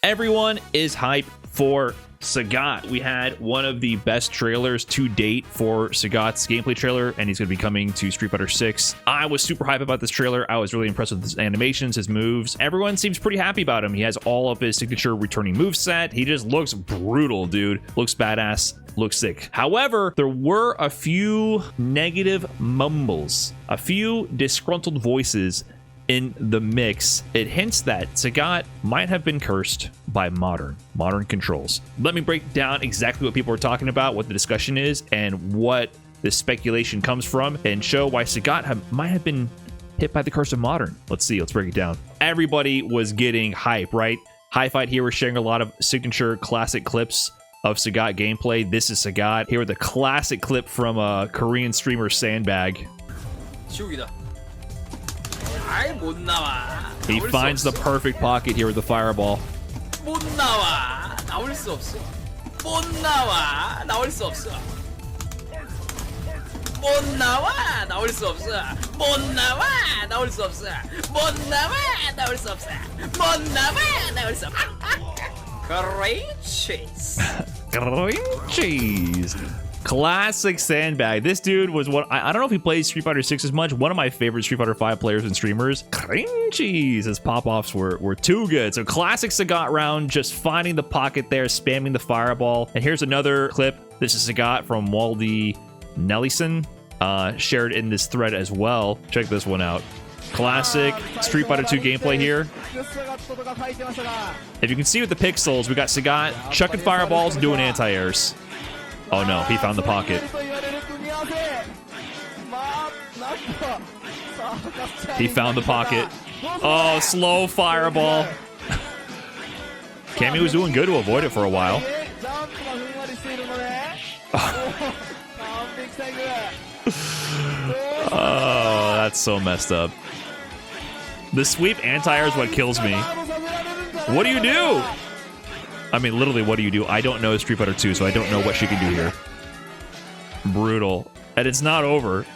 Everyone is hyped for Sagat. We had one of the best trailers to date for Sagat's gameplay trailer, and he's going to be coming to Street Fighter 6. I was super hyped about this trailer. I was really impressed with his animations, his moves. Everyone seems pretty happy about him. He has all of his signature returning moveset. He just looks brutal, dude. Looks badass. Looks sick. However, there were a few negative mumbles, a few disgruntled voices in the mix. It hints that Sagat might have been cursed by modern controls. Let me break down exactly what people are talking about, what the discussion is, and what the speculation comes from, and show why Sagat might have been hit by the curse of modern. Let's see, let's break it down. Everybody was getting hype, right? Hi Fight here was sharing a lot of signature classic clips of Sagat gameplay. This is Sagat. Here with the classic clip from a Korean streamer Sandbag. He finds the perfect pocket here with the fireball. Great cheese. Great cheese. Classic Sandbag. This dude was one. I don't know if he plays Street Fighter 6 as much. One of my favorite Street Fighter 5 players and streamers. Cream cheese. His pop-offs were too good. So classic Sagat round, just finding the pocket there, spamming the fireball. And here's another clip. This is Sagat from Waldy Nellison, shared in this thread as well. Check this one out. Classic Street Fighter 2 gameplay here. If you can see with the pixels, we got Sagat chucking fireballs and doing anti-airs. Oh no, he found the pocket. He found the pocket. Oh, slow fireball. Cammy was doing good to avoid it for a while. Oh, that's so messed up. The sweep anti-air is what kills me. What do you do? I mean, literally, what do you do? I don't know Street Fighter 2, so I don't know what she can do here. Brutal. And it's not over.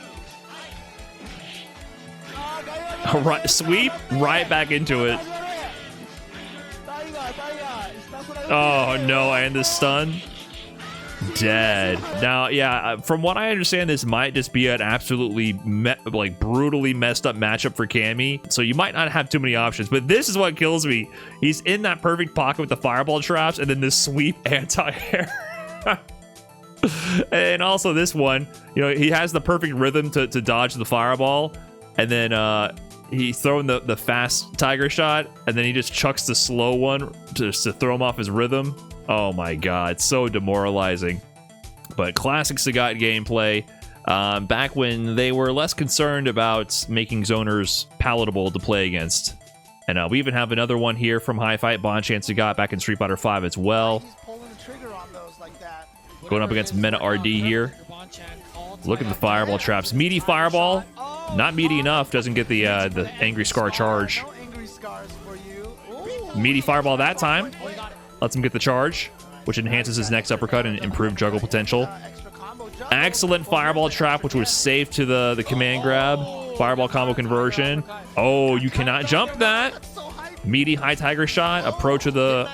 Right, sweep right back into it. Oh, no, and the stun. Dead. Now, yeah, from what I understand, this might just be an absolutely brutally messed up matchup for Cammy, so you might not have too many options, but this is what kills me. He's in that perfect pocket with the fireball traps and then this sweep anti-air. And also this one, you know, he has the perfect rhythm to dodge the fireball, and then he's throwing the fast tiger shot, and then he just chucks the slow one to throw him off his rhythm. Oh my god, so demoralizing. But classic Sagat gameplay, back when they were less concerned about making zoners palatable to play against. And we even have another one here from Hi Fight, Bonchi and Sagat back in Street Fighter 5 as well. Going up against Meta RD here. Look at the fireball traps. Meaty fireball, not meaty enough, doesn't get the Angry Scar charge. Meaty fireball that time. Lets him get the charge, which enhances his next uppercut and improved juggle potential. Excellent fireball trap, which was safe to the command grab. Fireball combo conversion. Oh, you cannot jump that. Meaty high tiger shot. Approach of the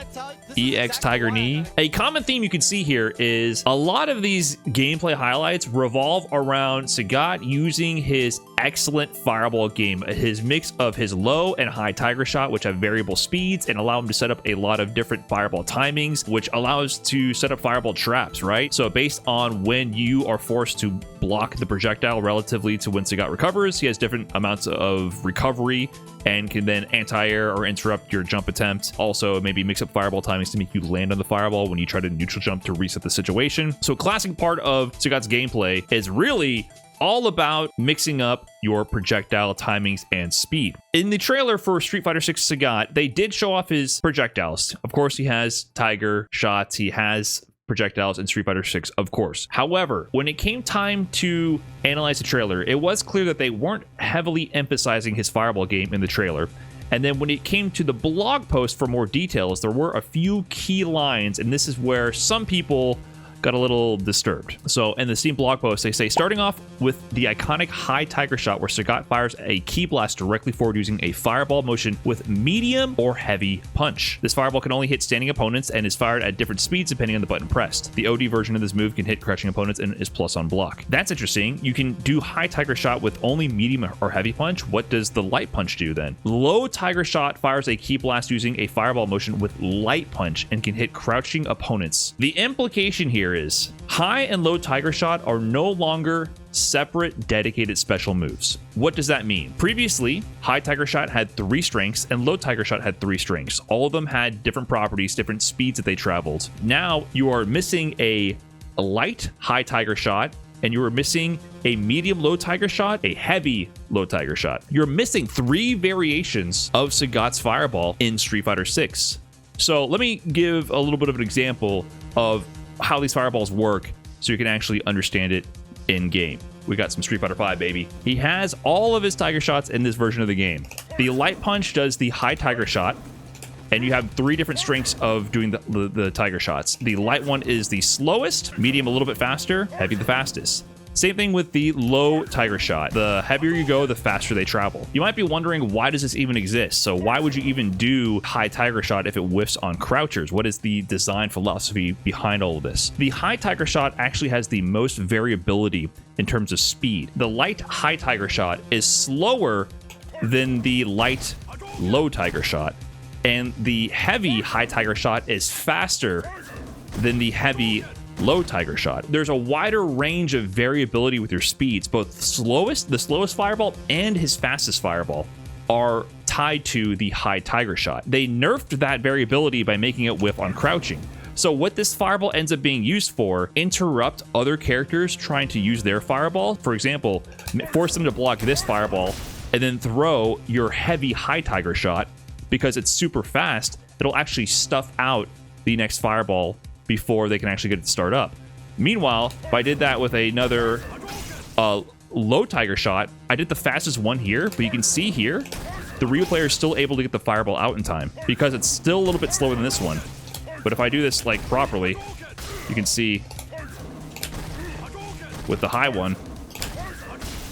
EX tiger knee. A common theme you can see here is a lot of these gameplay highlights revolve around Sagat using his excellent fireball game, his mix of his low and high tiger shot, which have variable speeds and allow him to set up a lot of different fireball timings, which allows to set up fireball traps, right? So based on when you are forced to block the projectile relatively to when Sagat recovers, he has different amounts of recovery and can then anti-air or interrupt your jump attempt. Also, maybe mix up fireball timings to make you land on the fireball when you try to neutral jump to reset the situation. So a classic part of Sagat's gameplay is really all about mixing up your projectile timings and speed. In the trailer for Street Fighter 6 Sagat, they did show off his projectiles. Of course, he has tiger shots, he has projectiles in Street Fighter 6, of course. However, when it came time to analyze the trailer, it was clear that they weren't heavily emphasizing his fireball game in the trailer. And then when it came to the blog post for more details, there were a few key lines, and this is where some people got a little disturbed. So in the Steam blog post, they say, starting off with the iconic high tiger shot where Sagat fires a key blast directly forward using a fireball motion with medium or heavy punch. This fireball can only hit standing opponents and is fired at different speeds depending on the button pressed. The OD version of this move can hit crouching opponents and is plus on block. That's interesting. You can do high tiger shot with only medium or heavy punch. What does the light punch do then? Low tiger shot fires a key blast using a fireball motion with light punch and can hit crouching opponents. The implication here is high and low tiger shot are no longer separate dedicated special moves. What does that mean? Previously, high tiger shot had 3 strengths and low tiger shot had 3 strengths. All of them had different properties, different speeds that they traveled. Now you are missing a light high tiger shot, and you are missing a medium low tiger shot, a heavy low tiger shot. You're missing 3 variations of Sagat's fireball in Street Fighter 6. So let me give a little bit of an example of how these fireballs work so you can actually understand it in game. We got some Street Fighter 5, baby. He has all of his tiger shots in this version of the game. The light punch does the high tiger shot, and you have 3 different strengths of doing the tiger shots. The light one is the slowest, medium a little bit faster, heavy the fastest. Same thing with the low tiger shot. The heavier you go, the faster they travel. You might be wondering, why does this even exist? So why would you even do high tiger shot if it whiffs on crouchers? What is the design philosophy behind all of this? The high tiger shot actually has the most variability in terms of speed. The light high tiger shot is slower than the light low tiger shot, and the heavy high tiger shot is faster than the heavy low tiger shot. There's a wider range of variability with your speeds. Both the slowest fireball and his fastest fireball are tied to the high tiger shot. They nerfed that variability by making it whiff on crouching. So what this fireball ends up being used for, interrupt other characters trying to use their fireball. For example, force them to block this fireball and then throw your heavy high tiger shot. Because it's super fast, it'll actually stuff out the next fireball before they can actually get it to start up. Meanwhile, if I did that with another low tiger shot, I did the fastest one here, but you can see here, the real player is still able to get the fireball out in time because it's still a little bit slower than this one. But if I do this like properly, you can see with the high one,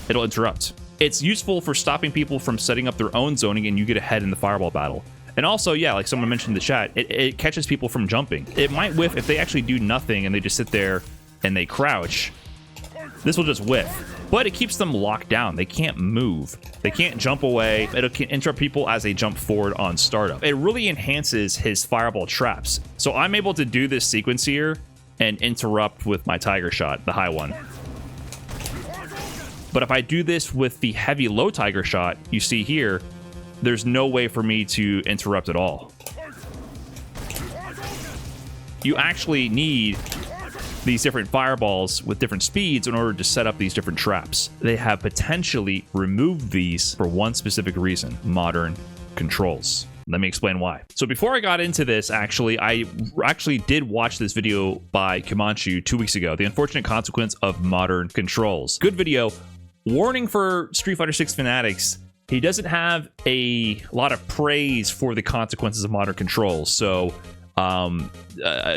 it'll interrupt. It's useful for stopping people from setting up their own zoning and you get ahead in the fireball battle. And also, yeah, like someone mentioned in the chat, it catches people from jumping. It might whiff if they actually do nothing and they just sit there and they crouch. This will just whiff. But it keeps them locked down. They can't move. They can't jump away. It'll interrupt people as they jump forward on startup. It really enhances his fireball traps. So I'm able to do this sequence here and interrupt with my tiger shot, the high one. But if I do this with the heavy low tiger shot, you see here, there's no way for me to interrupt at all. You actually need these different fireballs with different speeds in order to set up these different traps. They have potentially removed these for one specific reason: modern controls. Let me explain why. So before I got into this, I did watch this video by Qmanchu 2 weeks ago, The Unfortunate Consequence of Modern Controls. Good video. Warning for Street Fighter 6 fanatics, he doesn't have a lot of praise for the consequences of modern controls. So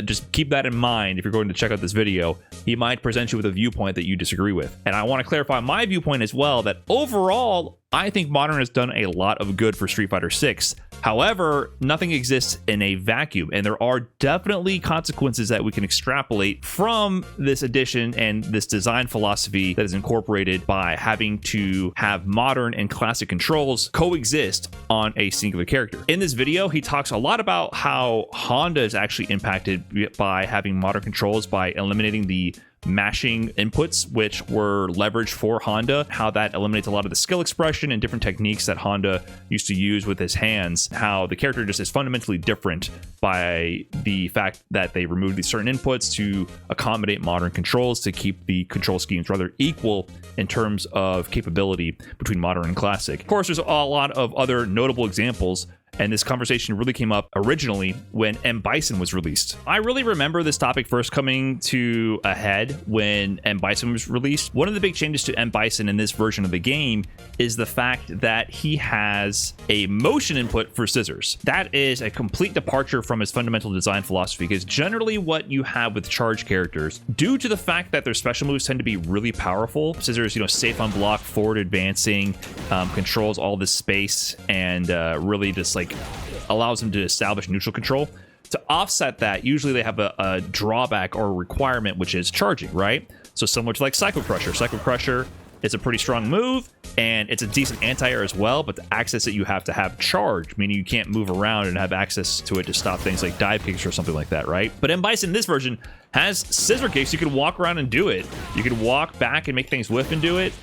just keep that in mind if you're going to check out this video. He might present you with a viewpoint that you disagree with. And I want to clarify my viewpoint as well, that overall, I think Modern has done a lot of good for Street Fighter 6. However, nothing exists in a vacuum, and there are definitely consequences that we can extrapolate from this addition and this design philosophy that is incorporated by having to have modern and classic controls coexist on a singular character. In this video, he talks a lot about how Honda is actually impacted by having modern controls by eliminating the mashing inputs, which were leveraged for Honda, how that eliminates a lot of the skill expression and different techniques that Honda used to use with his hands, how the character just is fundamentally different by the fact that they removed these certain inputs to accommodate modern controls to keep the control schemes rather equal in terms of capability between modern and classic. Of course, there's a lot of other notable examples, And this conversation really came up originally when M. Bison was released. I really remember this topic first coming to a head when M. Bison was released. One of the big changes to M. Bison in this version of the game is the fact that he has a motion input for scissors. That is a complete departure from his fundamental design philosophy, because generally what you have with charge characters, due to the fact that their special moves tend to be really powerful, scissors, you know, safe on block, forward advancing, controls all this space, and really just like allows them to establish neutral control. To offset that, usually they have a drawback or a requirement, which is charging, right? So similar to like Psycho Crusher. Psycho Crusher is a pretty strong move, and it's a decent anti-air as well, but to access it, you have to have charge, meaning you can't move around and have access to it to stop things like dive kicks or something like that, right? But M. Bison in this version has scissor kicks. You can walk around and do it. You can walk back and make things whiff and do it.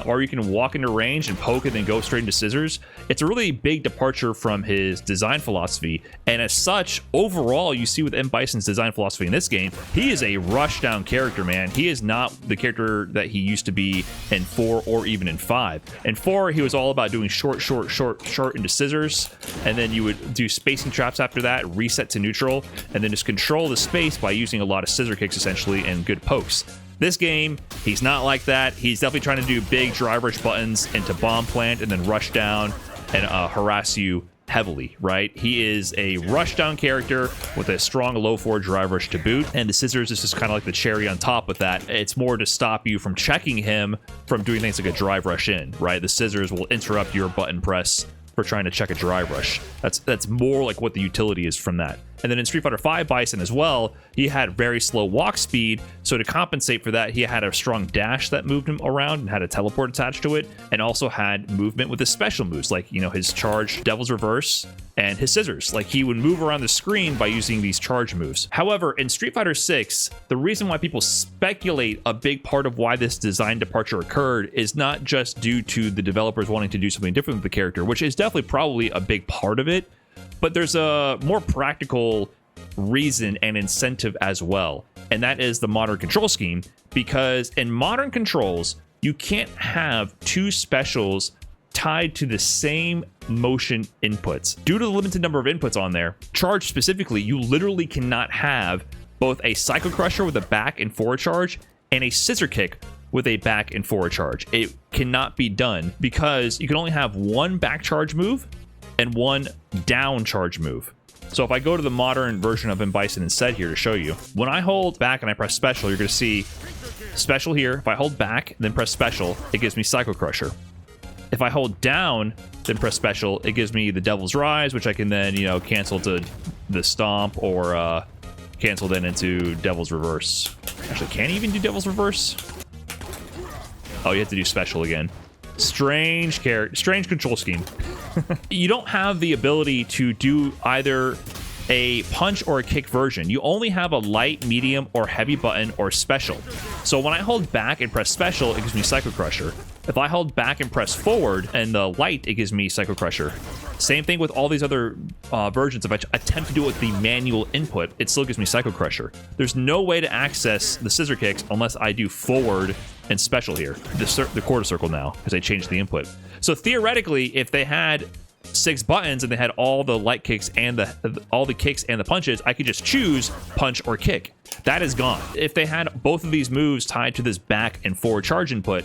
Or you can walk into range and poke and then go straight into scissors. It's a really big departure from his design philosophy. And as such, overall, you see with M. Bison's design philosophy in this game, he is a rush down character, man. He is not the character that he used to be in 4 or even in 5. In 4, he was all about doing short into scissors. And then you would do spacing traps after that, reset to neutral, and then just control the space by using a lot of scissor kicks, essentially, and good pokes. This game, he's not like that. He's definitely trying to do big drive rush buttons into bomb plant and then rush down and harass you heavily, right? He is a rush down character with a strong low forward drive rush to boot, and the scissors is just kind of like the cherry on top with that. It's more to stop you from checking him from doing things like a drive rush in, right? The scissors will interrupt your button press for trying to check a drive rush. That's more like what the utility is from that. And then in Street Fighter V Bison as well, he had very slow walk speed, so to compensate for that, he had a strong dash that moved him around and had a teleport attached to it, and also had movement with his special moves, like, you know, his charge Devil's Reverse and his scissors. Like, he would move around the screen by using these charge moves. However, in Street Fighter VI, the reason why people speculate a big part of why this design departure occurred is not just due to the developers wanting to do something different with the character, which is definitely probably a big part of it, but there's a more practical reason and incentive as well, and that is the modern control scheme, because in modern controls, you can't have two specials tied to the same motion inputs. Due to the limited number of inputs on there, charge specifically, you literally cannot have both a Psycho Crusher with a back and forward charge and a scissor kick with a back and forward charge. It cannot be done because you can only have one back charge move and one down charge move. So if I go to the modern version of M. Bison instead here to show you, when I hold back and I press special, you're going to see special here. If I hold back, then press special, it gives me Psycho Crusher. If I hold down, then press special, it gives me the Devil's Rise, which I can then, you know, cancel to the Stomp or cancel then into Devil's Reverse. Actually, can you even do Devil's Reverse? Oh, you have to do special again. Strange control scheme. You don't have the ability to do either a punch or a kick version. You only have a light, medium, or heavy button or special. So when I hold back and press special, it gives me Psycho Crusher. If I hold back and press forward and the light, it gives me Psycho Crusher. Same thing with all these other versions. If I attempt to do it with the manual input, it still gives me Psycho Crusher. There's no way to access the scissor kicks unless I do forward and special here. The quarter circle now, because I changed the input. So theoretically, if they had 6 buttons and they had all the light kicks and all the kicks and the punches, I could just choose punch or kick. That is gone. If they had both of these moves tied to this back and forward charge input,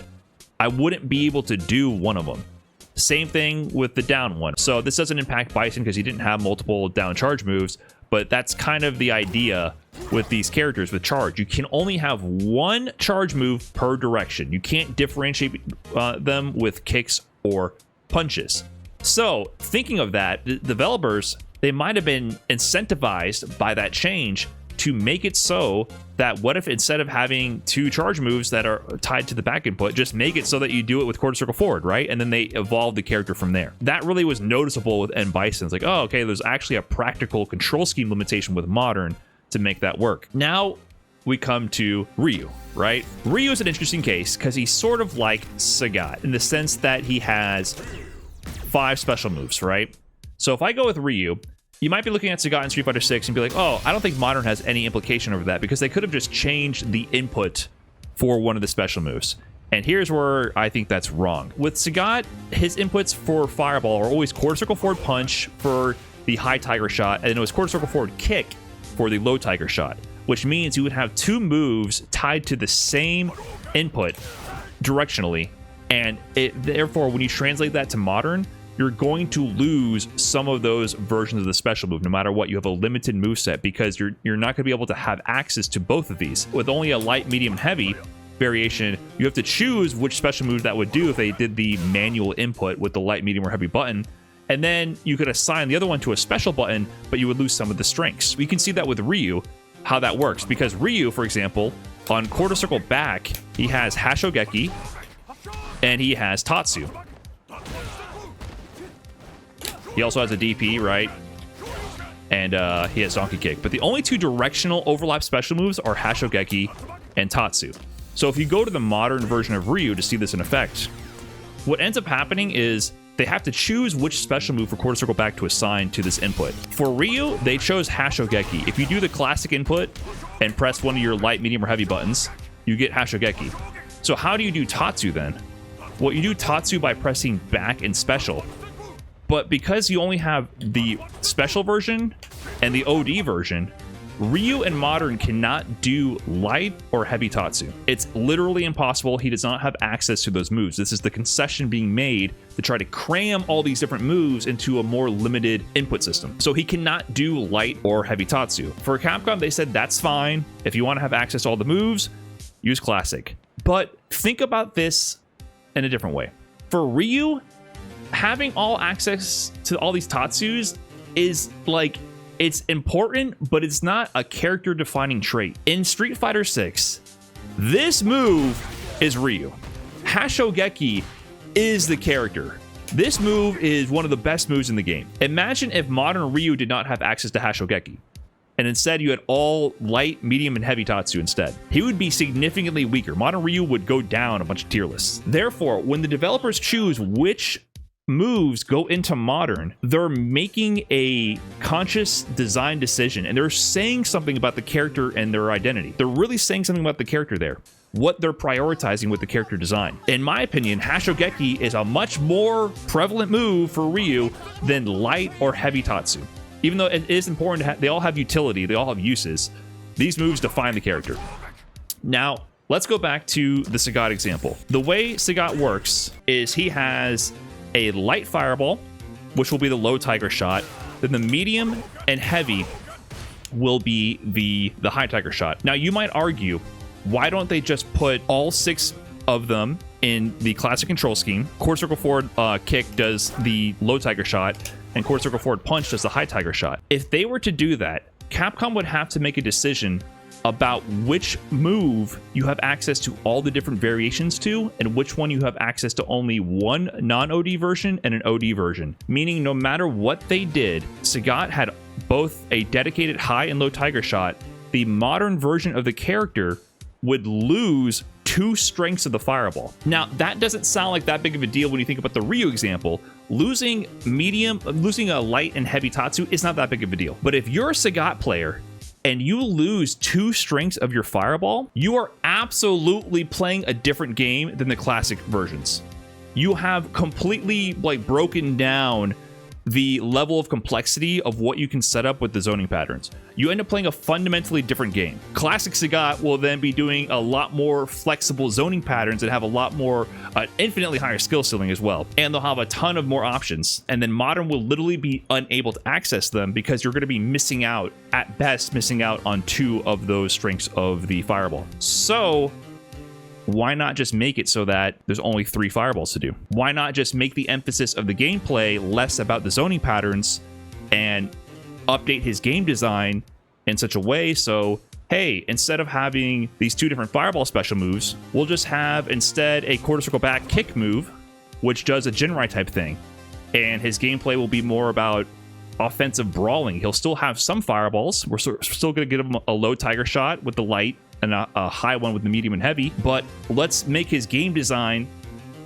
I wouldn't be able to do one of them. Same thing with the down one. So this doesn't impact Bison because he didn't have multiple down charge moves, but that's kind of the idea with these characters with charge. You can only have one charge move per direction. You can't differentiate them with kicks or punches. So thinking of that, the developers, they might have been incentivized by that change to make it so that what if instead of having 2 charge moves that are tied to the back input, just make it so that you do it with quarter circle forward, right? And then they evolve the character from there. That really was noticeable with M. Bison. It's like, oh, okay, there's actually a practical control scheme limitation with modern to make that work. Now we come to Ryu, right? Ryu is an interesting case because he's sort of like Sagat in the sense that he has 5 special moves, right? So if I go with Ryu, you might be looking at Sagat in Street Fighter 6 and be like, oh, I don't think modern has any implication over that because they could have just changed the input for one of the special moves. And here's where I think that's wrong. With Sagat, his inputs for Fireball are always quarter circle forward punch for the high tiger shot, and it was quarter circle forward kick for the low tiger shot, which means you would have two moves tied to the same input directionally. And therefore, when you translate that to modern, you're going to lose some of those versions of the special move. No matter what, you have a limited moveset because you're not going to be able to have access to both of these. With only a light, medium, heavy variation, you have to choose which special move that would do if they did the manual input with the light, medium, or heavy button. And then you could assign the other one to a special button, but you would lose some of the strengths. We can see that with Ryu, how that works. Because Ryu, for example, on quarter circle back, he has Hashogeki and he has Tatsu. He also has a DP, right? And he has Donkey Kick. But the only two directional overlap special moves are Hashogeki and Tatsu. So if you go to the modern version of Ryu to see this in effect, what ends up happening is they have to choose which special move for quarter circle back to assign to this input. For Ryu, they chose Hashogeki. If you do the classic input and press one of your light, medium, or heavy buttons, you get Hashogeki. So how do you do Tatsu then? Well, you do Tatsu by pressing back and special. But because you only have the special version and the OD version, Ryu and Modern cannot do light or heavy Tatsu. It's literally impossible. He does not have access to those moves. This is the concession being made to try to cram all these different moves into a more limited input system. So he cannot do light or heavy Tatsu. For Capcom, they said that's fine. If you want to have access to all the moves, use classic. But think about this in a different way. For Ryu, having all access to all these Tatsus is like, it's important, but it's not a character defining trait. In Street Fighter 6, this move is Ryu. Hashogeki is the character. This move is one of the best moves in the game. Imagine if modern Ryu did not have access to Hashogeki, and instead you had all light, medium, and heavy Tatsu instead. He would be significantly weaker. Modern Ryu would go down a bunch of tier lists. Therefore, when the developers choose which moves go into modern, they're making a conscious design decision, and they're saying something about the character and their identity. They're really saying something about the character there, what they're prioritizing with the character design. In my opinion, Hashogeki is a much more prevalent move for Ryu than light or heavy Tatsu. Even though it is important to they all have utility, they all have uses, these moves define the character. Now, let's go back to the Sagat example. The way Sagat works is he has a light fireball, which will be the low tiger shot. Then the medium and heavy will be the high tiger shot. Now, you might argue, why don't they just put all 6 of them in the classic control scheme? Quarter circle forward kick does the low tiger shot, and quarter circle forward punch does the high tiger shot. If they were to do that, Capcom would have to make a decision about which move you have access to all the different variations to, and which one you have access to only one non-OD version and an OD version. Meaning, no matter what they did, Sagat had both a dedicated high and low tiger shot. The modern version of the character would lose 2 strengths of the fireball. Now, that doesn't sound like that big of a deal when you think about the Ryu example. Losing a light and heavy Tatsu is not that big of a deal. But if you're a Sagat player and you lose 2 strengths of your fireball, you are absolutely playing a different game than the classic versions. You have completely broken down the level of complexity of what you can set up with the zoning patterns. You end up playing a fundamentally different game. Classic Sagat will then be doing a lot more flexible zoning patterns and have a lot more infinitely higher skill ceiling as well. And they'll have a ton of more options. And then modern will literally be unable to access them because you're going to be missing out, at best, missing out on 2 of those strengths of the fireball. So why not just make it so that there's only 3 fireballs to do? Why not just make the emphasis of the gameplay less about the zoning patterns and update his game design in such a way so, hey, instead of having these 2 different fireball special moves, we'll just have instead a quarter circle back kick move, which does a Jinrai type thing. And his gameplay will be more about offensive brawling. He'll still have some fireballs. We're still going to get him a low tiger shot with the light and a high one with the medium and heavy, but let's make his game design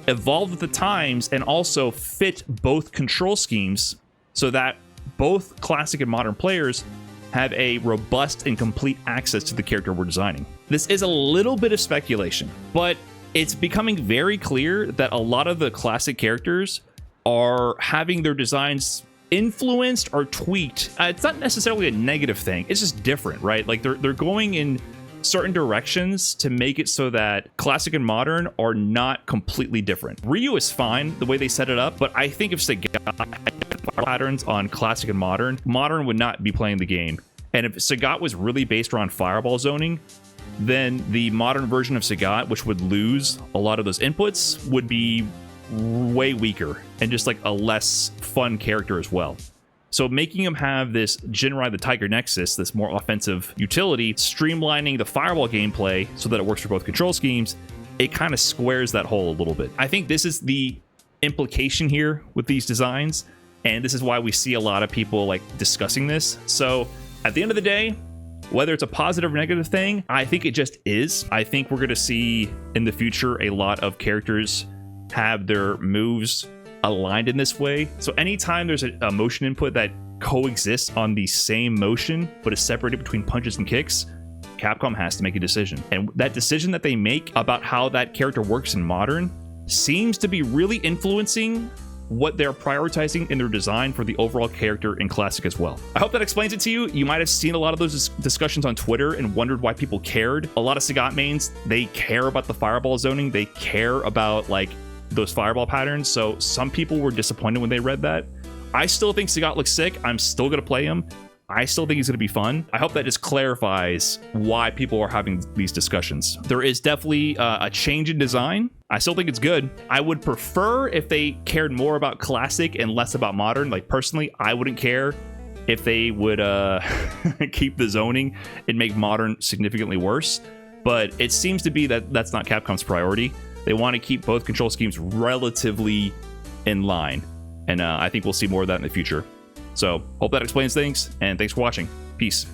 evolve with the times and also fit both control schemes so that both classic and modern players have a robust and complete access to the character we're designing. This is a little bit of speculation, but it's becoming very clear that a lot of the classic characters are having their designs influenced or tweaked. It's not necessarily a negative thing. It's just different, right? Like they're going in certain directions to make it so that classic and modern are not completely different. Ryu is fine the way they set it up, but I think if Sagat had patterns on classic and modern, modern would not be playing the game. And if Sagat was really based around fireball zoning, then the modern version of Sagat, which would lose a lot of those inputs, would be way weaker and just like a less fun character as well. So making him have this Jinrai the Tiger Nexus, this more offensive utility, streamlining the fireball gameplay so that it works for both control schemes, it kind of squares that hole a little bit. I think this is the implication here with these designs, and this is why we see a lot of people like discussing this. So at the end of the day, whether it's a positive or negative thing, I think it just is. I think we're going to see in the future a lot of characters have their moves aligned in this way. So anytime there's a motion input that coexists on the same motion but is separated between punches and kicks, Capcom has to make a decision. And that decision that they make about how that character works in modern seems to be really influencing what they're prioritizing in their design for the overall character in classic as well. I hope that explains it to you. You might have seen a lot of those discussions on Twitter and wondered why people cared. A lot of Sagat mains, they care about the fireball zoning. They care about like those fireball patterns. So some people were disappointed when they read that. I still think Sagat looks sick. I'm still going to play him. I still think he's going to be fun. I hope that just clarifies why people are having these discussions. There is definitely a change in design. I still think it's good. I would prefer if they cared more about classic and less about modern. Like personally, I wouldn't care if they would keep the zoning and make modern significantly worse. But it seems to be that that's not Capcom's priority. They want to keep both control schemes relatively in line. And I think we'll see more of that in the future. So hope that explains things, and thanks for watching. Peace.